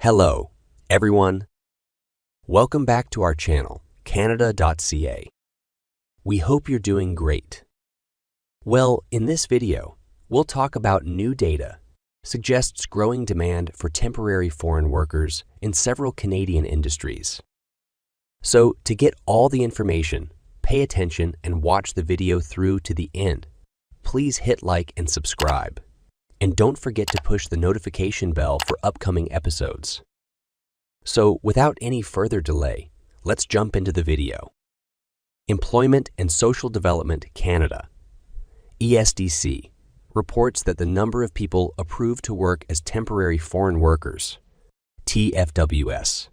Hello, everyone. Welcome back to our channel, Canada.ca. We hope you're doing great. Well, in this video, we'll talk about new data suggests growing demand for temporary foreign workers in several Canadian industries. So, to get all the information, pay attention and watch the video through to the end. Please hit like and subscribe. And don't forget to push the notification bell for upcoming episodes. So, without any further delay, let's jump into the video. Employment and Social Development Canada, ESDC, reports that the number of people approved to work as temporary foreign workers, TFWs,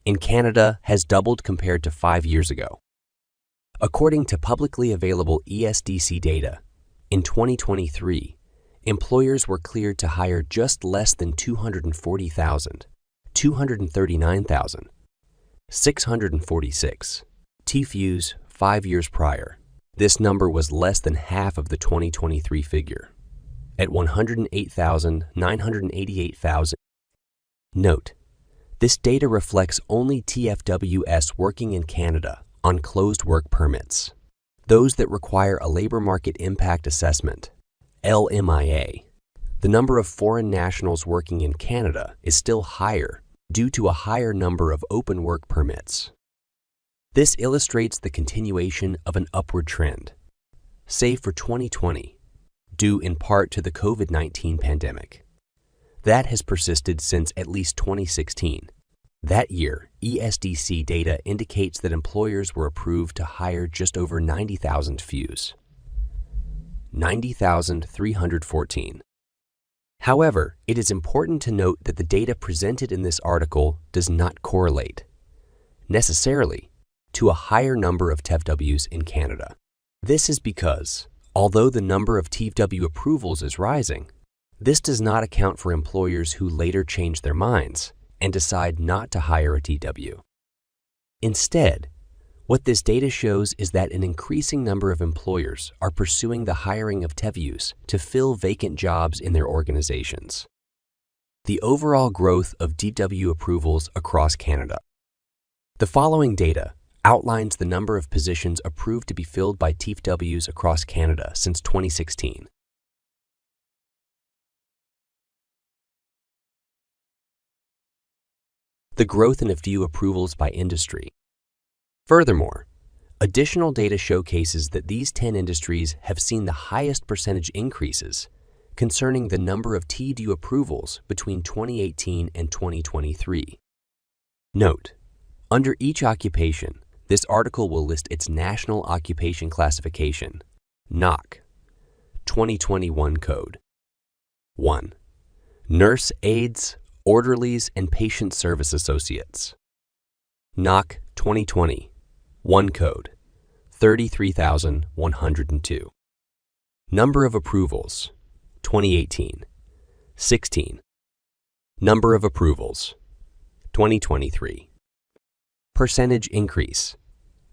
in Canada has doubled compared to 5 years ago. According to publicly available ESDC data, in 2023, employers were cleared to hire just less than 240,000, 239,646 TFWs 5 years prior. This number was less than half of the 2023 figure, at 108,988,000. Note, this data reflects only TFWs working in Canada on closed work permits, those that require a labor market impact assessment, LMIA. The number of foreign nationals working in Canada is still higher due to a higher number of open work permits. This illustrates the continuation of an upward trend, save for 2020, due in part to the COVID-19 pandemic. That has persisted since at least 2016. That year, ESDC data indicates that employers were approved to hire just over 90,000 TFWs. 90,314. However, it is important to note that the data presented in this article does not correlate, necessarily, to a higher number of TFWs in Canada. This is because, although the number of TFW approvals is rising, this does not account for employers who later change their minds and decide not to hire a TFW. Instead, what this data shows is that an increasing number of employers are pursuing the hiring of TFWs to fill vacant jobs in their organizations. The overall growth of TFW approvals across Canada. The following data outlines the number of positions approved to be filled by TFWs across Canada since 2016. The growth in TFW approvals by industry. Furthermore, additional data showcases that these 10 industries have seen the highest percentage increases concerning the number of TFW approvals between 2018 and 2023. Note, under each occupation, this article will list its National Occupation Classification, NOC, 2021 code. 1. Nurse aides, orderlies, and patient service associates. NOC 2020, 1 code, 33,102. Number of approvals, 2018, 16. Number of approvals, 2023. Percentage increase,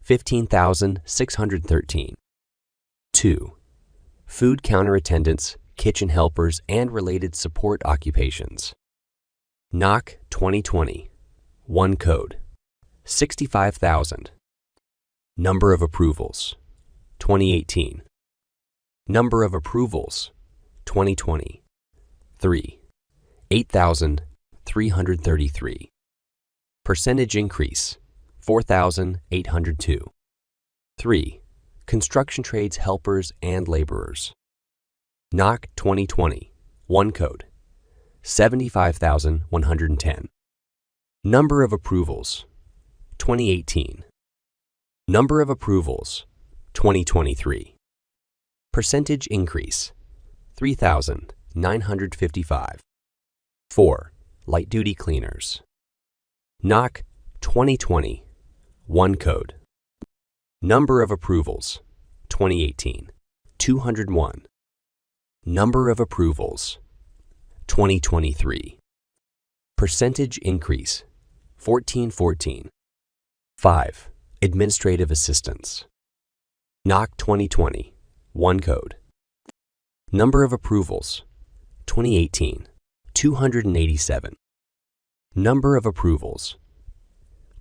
15,613. 2. Food counter attendants, kitchen helpers, and related support occupations. NOC 2020, 1 code, 65,000. Number of approvals, 2018. Number of approvals, 2020, 3. 8,333. Percentage increase, 4,802. 3. Construction trades helpers and laborers. NOC 2020, 1 code, 75,110. Number of approvals, 2018. Number of approvals, 2023. Percentage increase, 3,955. 4. Light duty cleaners. NOC 2020, 1 code. Number of approvals, 2018, 201. Number of approvals, 2023. Percentage increase, 1414. 5. Administrative assistants. NOC 2020, 1 code. Number of approvals, 2018, 287. Number of approvals,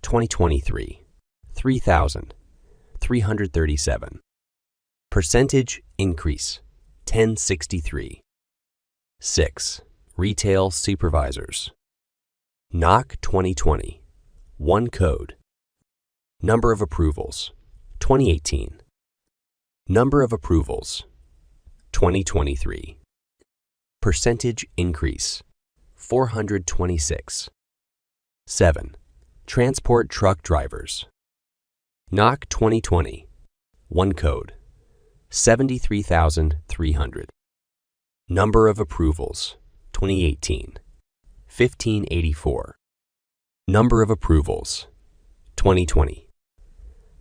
2023, 3,337. Percentage increase, 1063. 6. Retail supervisors. NOC 2020, 1 code. Number of approvals, 2018. Number of approvals, 2023. Percentage increase, 426. 7. Transport truck drivers. NOC 2020, 1 code, 73,300. Number of approvals, 2018, 1584. Number of approvals, 2020,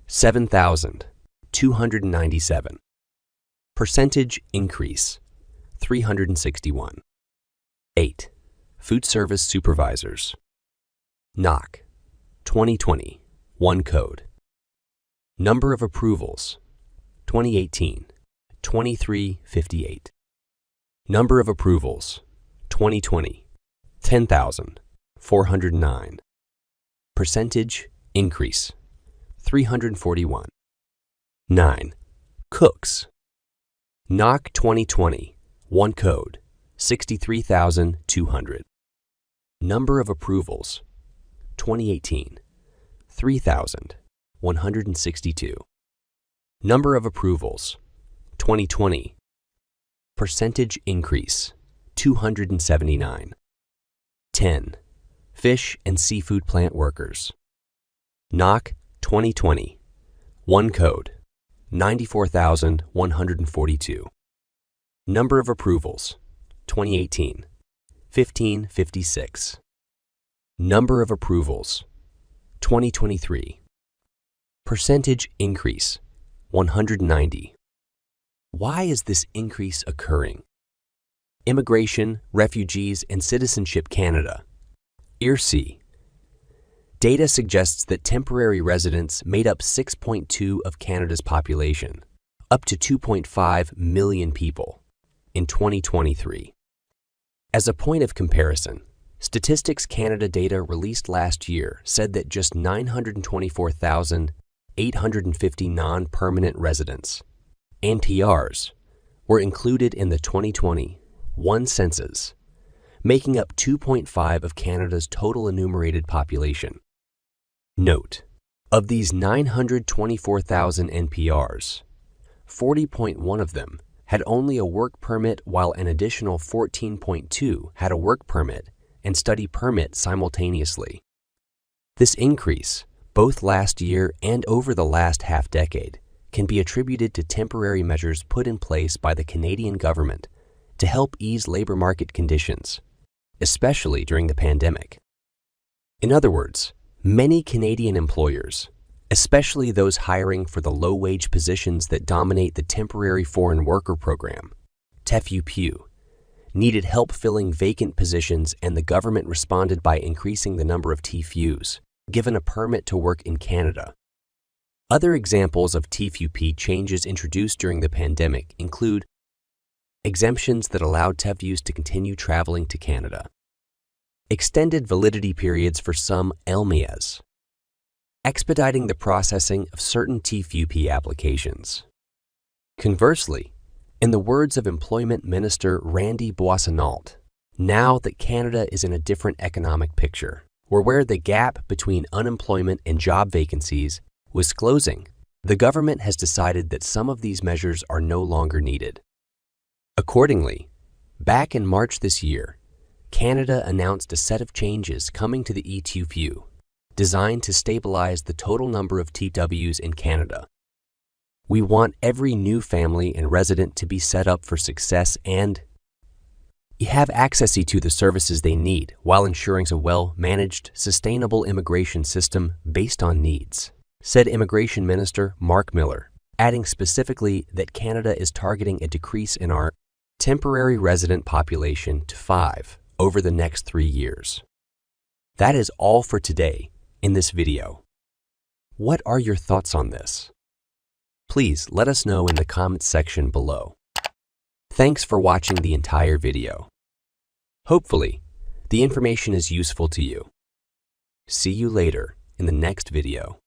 7,297. Percentage increase, 361. 8. Food service supervisors. NOC 2020, 1 code. Number of approvals, 2018, 2358. Number of approvals, 2020, 10,409. Percentage increase, 341. 9. Cooks. NOC 2020, 1 code, 63,200. Number of approvals, 2018, 3,162. Number of approvals, 2020. Percentage increase, 279. 10. Fish and seafood plant workers. NOC 2020, 1 code, 94,142. Number of approvals, 2018, 1556. Number of approvals, 2023. Percentage increase, 190. Why is this increase occurring? Immigration, Refugees, and Citizenship Canada, IRCC. Data suggests that temporary residents made up 6.2% of Canada's population, up to 2.5 million people, in 2023. As a point of comparison, Statistics Canada data released last year said that just 924,850 non-permanent residents, NPRs, were included in the 2021 census, making up 2.5% of Canada's total enumerated population. Note, of these 924,000 NPRs, 40.1% of them had only a work permit, while an additional 14.2% had a work permit and study permit simultaneously. This increase, both last year and over the last half-decade, can be attributed to temporary measures put in place by the Canadian government to help ease labor market conditions, especially during the pandemic. In other words, many Canadian employers, especially those hiring for the low-wage positions that dominate the Temporary Foreign Worker Program, TFW, needed help filling vacant positions, and the government responded by increasing the number of TFWs given a permit to work in Canada. Other examples of TFW changes introduced during the pandemic include exemptions that allowed TFWs to continue traveling to Canada, extended validity periods for some LMIAs, expediting the processing of certain TFW applications. Conversely, in the words of Employment Minister Randy Boissonnault, now that Canada is in a different economic picture, or where the gap between unemployment and job vacancies was closing, the government has decided that some of these measures are no longer needed. Accordingly, back in March this year, Canada announced a set of changes coming to the TFW, designed to stabilize the total number of TFWs in Canada. We want every new family and resident to be set up for success and have access to the services they need while ensuring a well-managed, sustainable immigration system based on needs, said Immigration Minister Mark Miller, adding specifically that Canada is targeting a decrease in our temporary resident population to 5 over the next 3 years. That is all for today in this video. What are your thoughts on this? Please let us know in the comments section below. Thanks for watching the entire video. Hopefully, the information is useful to you. See you later in the next video.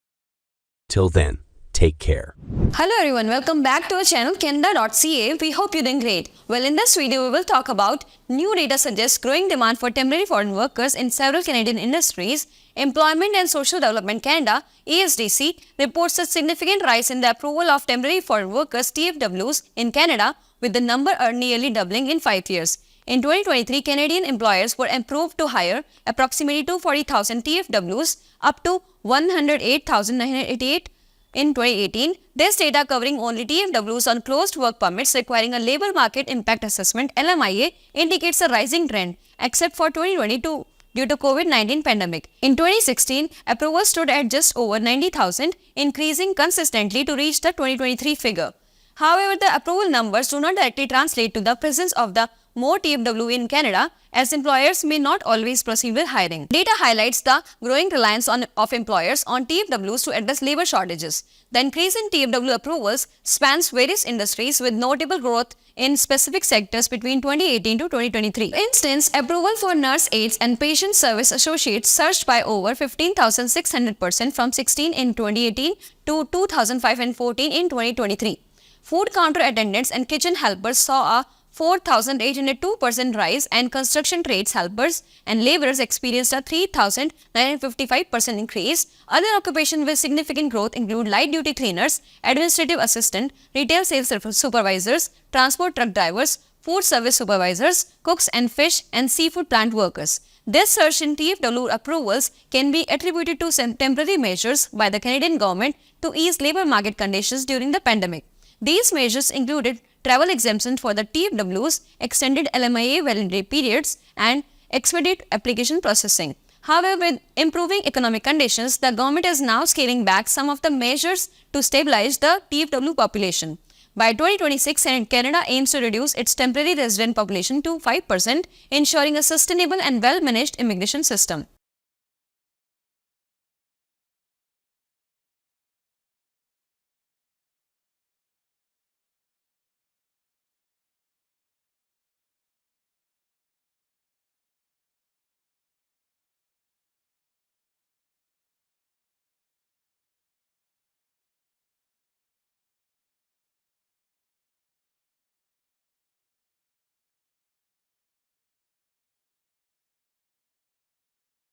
Till then, take care. Hello everyone, welcome back to our channel Canada.ca. We hope you're doing great. Well, in this video, we will talk about new data suggests growing demand for temporary foreign workers in several Canadian industries. Employment and Social Development Canada, ESDC, reports a significant rise in the approval of temporary foreign workers TFWs in Canada, with the number nearly doubling in 5 years. In 2023, Canadian employers were approved to hire approximately 240,000 TFWs, up to 108,988 in 2018. This data, covering only TFWs on closed work permits requiring a labor market impact assessment (LMIA), indicates a rising trend, except for 2022 due to COVID-19 pandemic. In 2016, approvals stood at just over 90,000, increasing consistently to reach the 2023 figure. However, the approval numbers do not directly translate to the presence of the more TFW in Canada, as employers may not always proceed with hiring. Data highlights the growing reliance of employers on TFWs to address labor shortages. The increase in TFW approvals spans various industries, with notable growth in specific sectors between 2018 to 2023. For instance, approval for nurse aides and patient service associates surged by over 15,600% from 16 in 2018 to 2,514 in 2023. Food counter attendants and kitchen helpers saw a 4,802% rise, and construction trades helpers and laborers experienced a 3,955% increase. Other occupations with significant growth include light-duty cleaners, administrative assistant, retail sales supervisors, transport truck drivers, food service supervisors, cooks, and fish and seafood plant workers. This surge in TFW approvals can be attributed to some temporary measures by the Canadian government to ease labor market conditions during the pandemic. These measures included travel exemptions for the TFWs, extended LMIA validity periods, and expedited application processing. However, with improving economic conditions, the government is now scaling back some of the measures to stabilize the TFW population. By 2026, Canada aims to reduce its temporary resident population to 5%, ensuring a sustainable and well-managed immigration system.